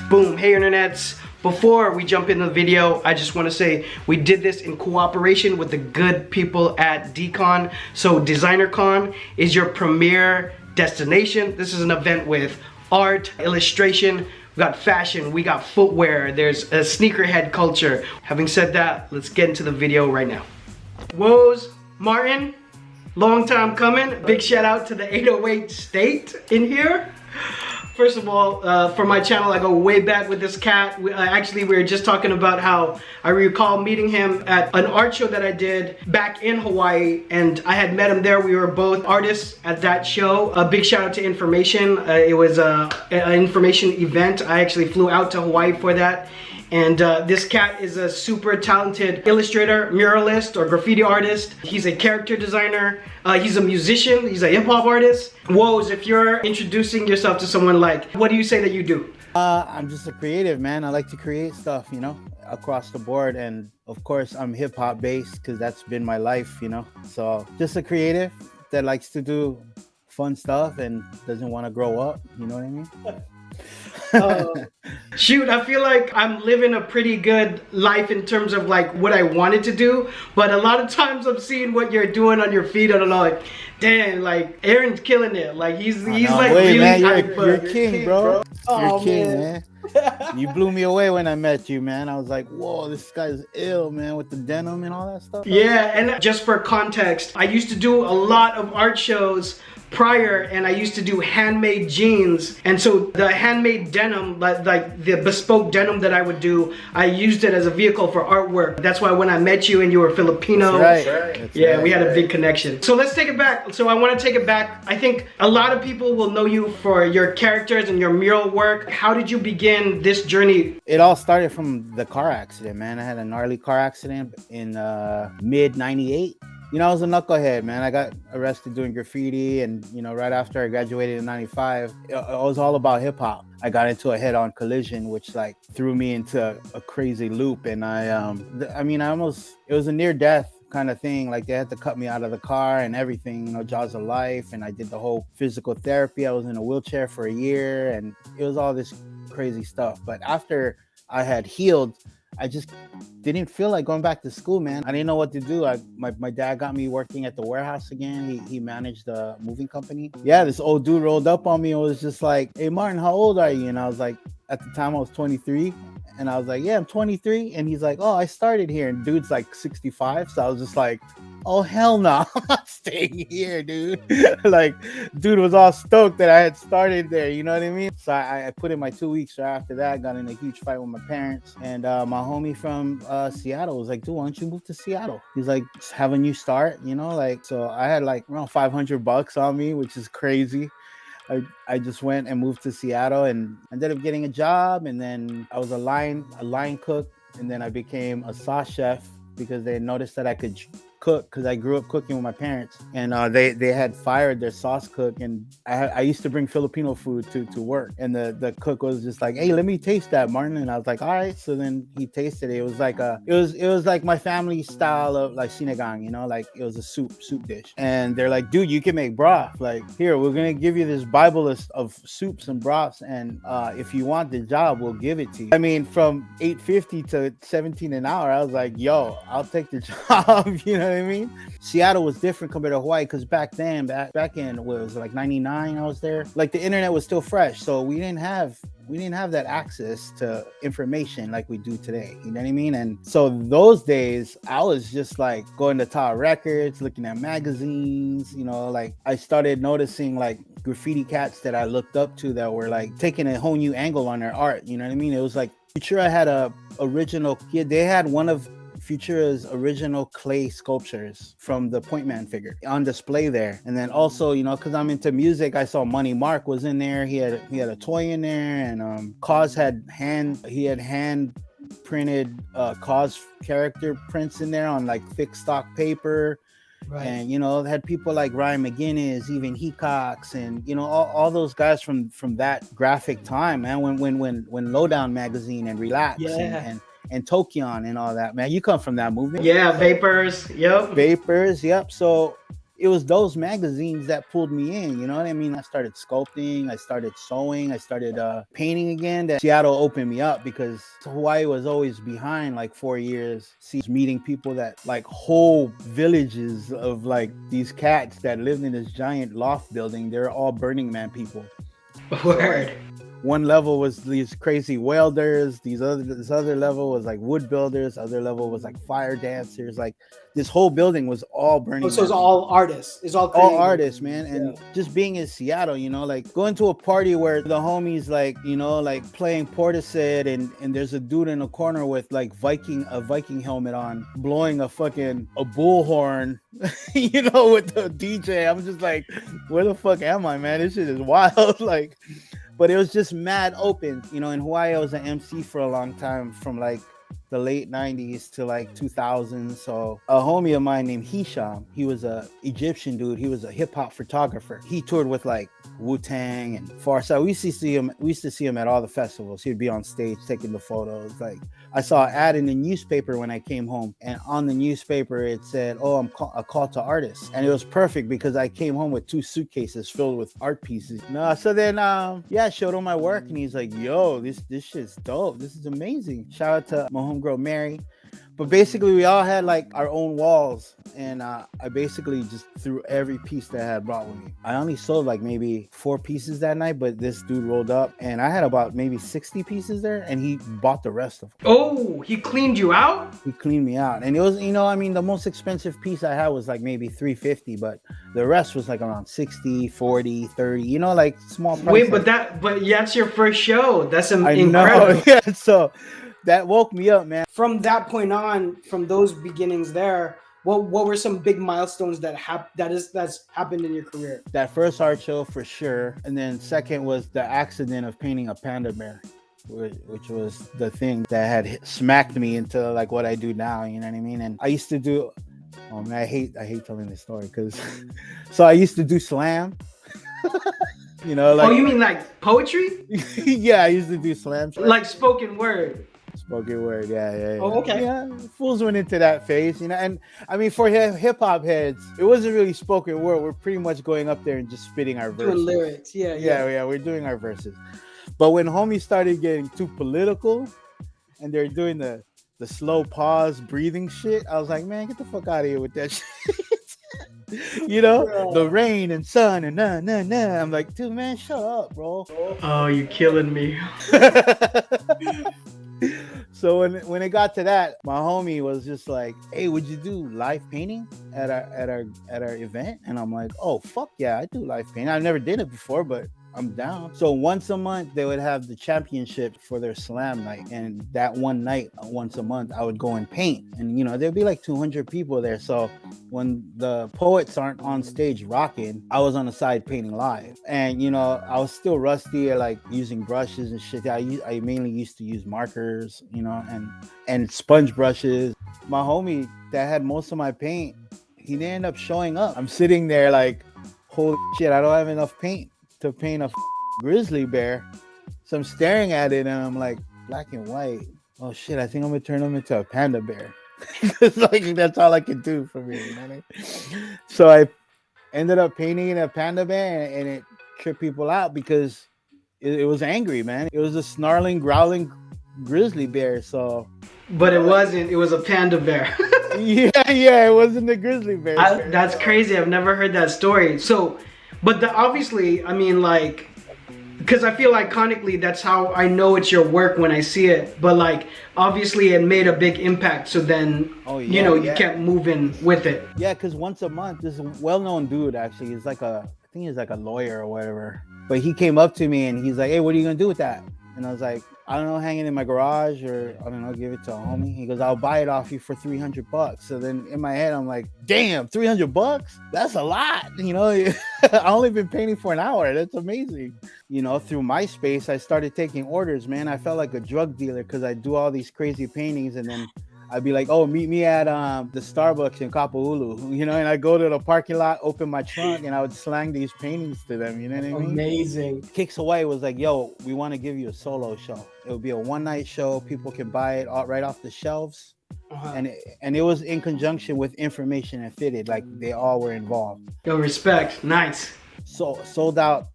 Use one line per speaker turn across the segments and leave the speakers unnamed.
Boom. Hey internets. Before we jump into the video, I just want to say we did this in cooperation with the good people at Dcon. So DesignerCon is your premier destination. This is an event with art, illustration, we got fashion, we got footwear, there's a sneakerhead culture. Having said that, let's get into the video right now. Woes, Martin, long time coming. Big shout out to the 808 State in here. First of all, for my channel, I go way back with this cat. We were just talking about how I recall meeting him at an art show that I did back in Hawaii, and I had met him there. We were both artists at that show. A big shout out to Information. It was an information event. I actually flew out to Hawaii for that. And this cat is a super talented illustrator, muralist, or graffiti artist. He's a character designer. He's a musician. He's a hip hop artist. Woes, if you're introducing yourself to someone, like, what do you say that you do?
I'm just a creative, man. I like to create stuff, you know, across the board. And of course, I'm hip hop based because that's been my life, you know. So just a creative that likes to do fun stuff and doesn't want to grow up. You know what I mean?
Shoot, I feel like I'm living a pretty good life in terms of like what I wanted to do, but a lot of times I'm seeing what you're doing on your feed and I'm like, damn, like Aaron's killing it. Like he's like really
man,
hype,
you're king, bro. You're king,
man.
You blew me away when I met you, man. I was like, whoa, this guy's ill, man, with the denim and all that stuff.
Yeah, and just for context, I used to do a lot of art shows prior, and I used to do handmade jeans, and so the handmade denim, like the bespoke denim that I would do, I used it as a vehicle for artwork. That's why when I met you and you were Filipino,
That's right.
We had a big connection. So let's take it back. So I want to take it back. I think a lot of people will know you for your characters and your mural work. How did you begin this journey?
It all started from the car accident, man. I had a gnarly car accident in mid '98. You know, I was a knucklehead, man. I got arrested doing graffiti, and you know, right after I graduated in '95, it was all about hip hop. I got into a head-on collision, which like threw me into a crazy loop, and it was a near-death kind of thing. Like they had to cut me out of the car and everything, you know, jaws of life, and I did the whole physical therapy. I was in a wheelchair for a year, and it was all this crazy stuff. But after I had healed, I just didn't feel like going back to school, man. I didn't know what to do. My dad got me working at the warehouse again. He managed a moving company. Yeah, this old dude rolled up on me and was just like, hey, Martin, how old are you? And I was like, at the time I was 23. And I was like, yeah, I'm 23. And he's like, oh, I started here. And dude's like 65. So I was just like, oh, hell no. I'm not staying here, dude. Like, dude was all stoked that I had started there. You know what I mean? So I put in my 2 weeks. Right after that, I got in a huge fight with my parents. And my homie from Seattle was like, dude, why don't you move to Seattle? He's like, just have a new start, you know? Like, so I had like around $500 on me, which is crazy. I just went and moved to Seattle and ended up getting a job, and then I was a line cook, and then I became a sauce chef because they noticed that I could cook because I grew up cooking with my parents, and they had fired their sauce cook, and I used to bring Filipino food to work, and the cook was just like, hey, let me taste that, Martin. And I was like, all right. So then he tasted it. It was like it was like my family style of like sinigang, you know, like it was a soup dish. And they're like, dude, you can make broth. Like, here, we're gonna give you this Bible list of soups and broths, and if you want the job, we'll give it to you. I mean, from $8.50 to $17 an hour, I was like, yo, I'll take the job. You know what I mean? Seattle was different compared to Hawaii because back then, back in what was it, like '99, I was there. Like the internet was still fresh, so we didn't have that access to information like we do today. You know what I mean? And so those days, I was just like going to Tower Records, looking at magazines. You know, like I started noticing like graffiti cats that I looked up to that were like taking a whole new angle on their art. You know what I mean? It was like Futura had a original. Yeah, they had one of Futura's original clay sculptures from the Point Man figure on display there. And then also, you know, because I'm into music, I saw Money Mark was in there. He had a toy in there, and Cause had hand printed Cause character prints in there on like thick stock paper. Right. And you know, had people like Ryan McGinnis, even Hecox, and you know, all those guys from that graphic time, man. When Lowdown magazine and Relax, and Tokyon and all that, man. You come from that movement.
Yeah, Vapors. Yep.
Vapors. Yep. So it was those magazines that pulled me in. You know what I mean? I started sculpting, I started sewing, I started painting again. That Seattle opened me up because Hawaii was always behind like 4 years. Meeting people that like whole villages of like these cats that lived in this giant loft building. They're all Burning Man people.
Word.
One level was these crazy welders. This other level was like wood builders. Other level was like fire dancers. Like this whole building was all Burning.
So it's all artists. It's all
artists, man. And just being in Seattle, you know, like going to a party where the homies like, you know, like playing Portishead and there's a dude in a corner with like a Viking helmet on, blowing a bullhorn, you know, with the DJ. I'm just like, where the fuck am I, man? This shit is wild. Like. But it was just mad open. You know, in Hawaii, I was an MC for a long time, from like the late 90s to like 2000. So a homie of mine named Hisham, he was a Egyptian dude. He was a hip hop photographer. He toured with like Wu-Tang and Pharcyde. We used to see him at all the festivals. He'd be on stage taking the photos. Like I saw an ad in the newspaper when I came home, and on the newspaper it said, "Oh, a call to artists," and it was perfect because I came home with 2 suitcases filled with art pieces. No, so then I showed him my work, and he's like, "Yo, this shit's dope. This is amazing." Shout out to my homegirl Mary. But basically, we all had like our own walls, and I basically just threw every piece that I had brought with me. I only sold like maybe 4 pieces that night, but this dude rolled up, and I had about maybe 60 pieces there, and he bought the rest of them.
Oh, he cleaned you out?
He cleaned me out, and it was, you know, I mean, the most expensive piece I had was like maybe $350, but the rest was like around 60, 40, 30, you know, like small price.
Wait, but that's your first show. That's incredible.
Know. Yeah, so that woke me up, man.
From that point on, from those beginnings there, what were some big milestones that's happened in your career?
That first art show for sure, and then second was the accident of painting a panda bear, which was the thing that had smacked me into like what I do now. You know what I mean? And I used to do. Oh man, I hate telling this story because. So I used to do slam. You know, like.
Oh, you mean like poetry?
Yeah, I used to do slam.
Like spoken word.
Spoken word, yeah.
Oh, okay.
Yeah, fools went into that phase, you know. And I mean, for hip hop heads, it wasn't really spoken word. We're pretty much going up there and just spitting our verses.
Doing lyrics,
yeah. We're doing our verses. But when homies started getting too political, and they're doing the slow pause breathing shit, I was like, man, get the fuck out of here with that shit. You know, the rain and sun and nah. I'm like, dude, man, shut up, bro.
Oh, you're killing me.
So when it got to that, my homie was just like, "Hey, would you do live painting at our event?" And I'm like, "Oh, fuck yeah, I do live painting. I never did it before, but I'm down." So once a month they would have the championship for their slam night, and that one night, once a month, I would go and paint, and you know there'd be like 200 people there. So when the poets aren't on stage rocking, I was on the side painting live, and you know I was still rusty at like using brushes and shit. I mainly used to use markers, you know, and sponge brushes. My homie that had most of my paint, he didn't end up showing up. I'm sitting there like, holy shit, I don't have enough paint to paint a grizzly bear. So I'm staring at it and I'm like, black and white. Oh shit, I think I'm gonna turn him into a panda bear. Like that's all I could do for me, you know what I mean? So I ended up painting a panda bear, and it tripped people out because it was angry, man. It was a snarling, growling grizzly bear. So
but it wasn't, it was a panda bear.
yeah, it wasn't a grizzly bear.
That's crazy. I've never heard that story. So but obviously, I mean, like, because I feel iconically that's how I know it's your work when I see it. But like, obviously, it made a big impact. So then, you kept moving with it.
Yeah, because once a month, this well-known dude actually is like I think he's like a lawyer or whatever. But he came up to me and he's like, "Hey, what are you gonna do with that?" And I was like, "I don't know, hang it in my garage, or I don't know, give it to a homie." He goes, "I'll buy it off you for $300. So then in my head, I'm like, damn, $300? That's a lot. You know, I only been painting for an hour. That's amazing. You know, through MySpace, I started taking orders, man. I felt like a drug dealer because I do all these crazy paintings, and then I'd be like, "Oh, meet me at the Starbucks in Kapahulu," you know, and I go to the parking lot, open my trunk, and I would slang these paintings to them, you know what I mean?
Amazing.
Kicks Hawaii was like, "Yo, we want to give you a solo show. It will be a one-night show. People can buy it right off the shelves. and it was in conjunction with Information and Fitted, like they all were involved.
Yo, respect. Nice.
So sold out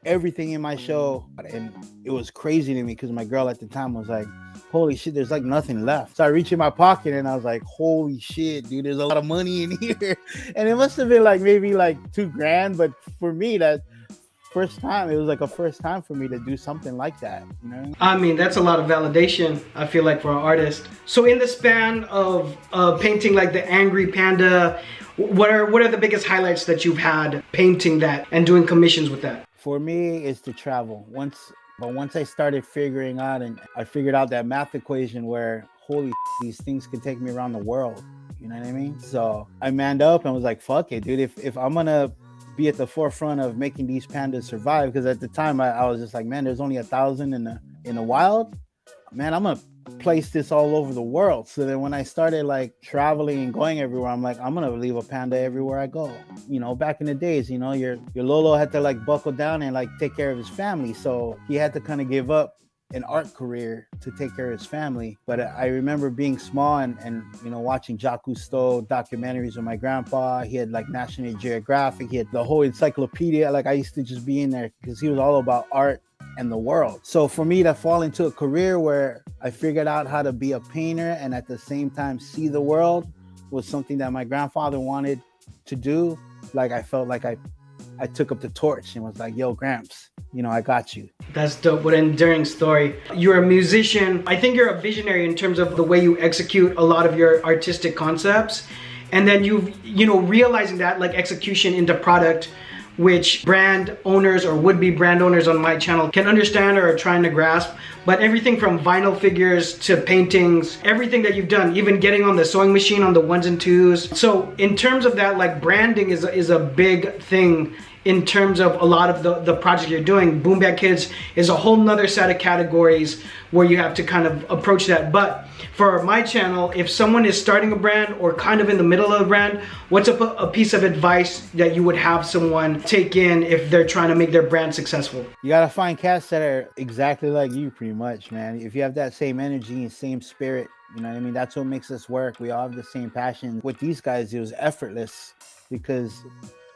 everything in my show, and it was crazy to me because my girl at the time was like, holy shit, there's like nothing left. So I reached in my pocket and I was like, holy shit, dude, there's a lot of money in here. And it must have been like maybe like $2,000, but for me, that first time, it was like a first time for me to do something like that, you know?
I mean, that's a lot of validation, I feel like, for an artist. So in the span of painting like the Angry Panda, what are the biggest highlights that you've had painting that and doing commissions with that?
For me, it's to travel. Once I started figuring out, and I figured out that math equation where, holy these things could take me around the world, you know what I mean? So I manned up and was like, fuck it, dude, if I'm gonna be at the forefront of making these pandas survive, because at the time I was just like, man, there's only 1,000 in the wild, man, I'm gonna place this all over the world. So then when I started like traveling and going everywhere, I'm like, I'm gonna leave a panda everywhere I go. You know, back in the days, you know, your Lolo had to like buckle down and like take care of his family, so he had to kind of give up an art career to take care of his family. But I remember being small and you know, watching Jacques Cousteau documentaries with my grandpa. He had like National Geographic, he had the whole encyclopedia. Like I used to just be in there because he was all about art and the world. So for me to fall into a career where I figured out how to be a painter and at the same time see the world was something that my grandfather wanted to do. Like I felt like I took up the torch and was like, yo, Gramps, you know, I got you.
That's dope. What an enduring story. You're a musician. I think you're a visionary in terms of the way you execute a lot of your artistic concepts. And then you know, realizing that like execution into product, which brand owners or would-be brand owners on my channel can understand or are trying to grasp. But everything from vinyl figures to paintings, everything that you've done, even getting on the sewing machine on the 1s and 2s. So in terms of that, like branding is a big thing in terms of a lot of the projects you're doing. Boom Bap Kids is a whole nother set of categories where you have to kind of approach that. But for my channel, if someone is starting a brand or kind of in the middle of a brand, what's a piece of advice that you would have someone take in if they're trying to make their brand successful?
You gotta find cats that are exactly like you, pretty much, man. If you have that same energy and same spirit, you know what I mean? That's what makes us work. We all have the same passion. With these guys, it was effortless because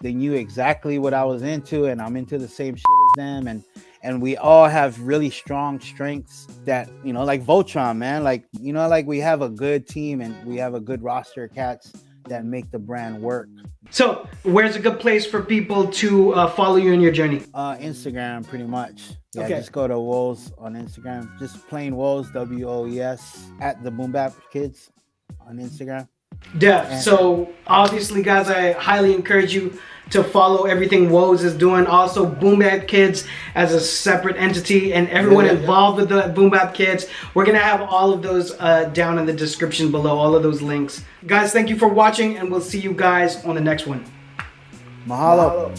they knew exactly what I was into, and I'm into the same shit as them, and we all have really strong strengths that, you know, like Voltron, man, like, you know, like we have a good team and we have a good roster of cats that make the brand work.
So where's a good place for people to follow you in your journey?
Instagram, pretty much. Yeah,
okay.
Just go to Woes on Instagram. Just plain Woes, WOES, at the Boom Bap Kids on Instagram.
Yeah, so obviously, guys, I highly encourage you to follow everything Woes is doing. Also, Boom Bap Kids as a separate entity, and everyone involved with the Boom Bap Kids. We're gonna have all of those down in the description below, all of those links. Guys, thank you for watching, and we'll see you guys on the next one.
Mahalo.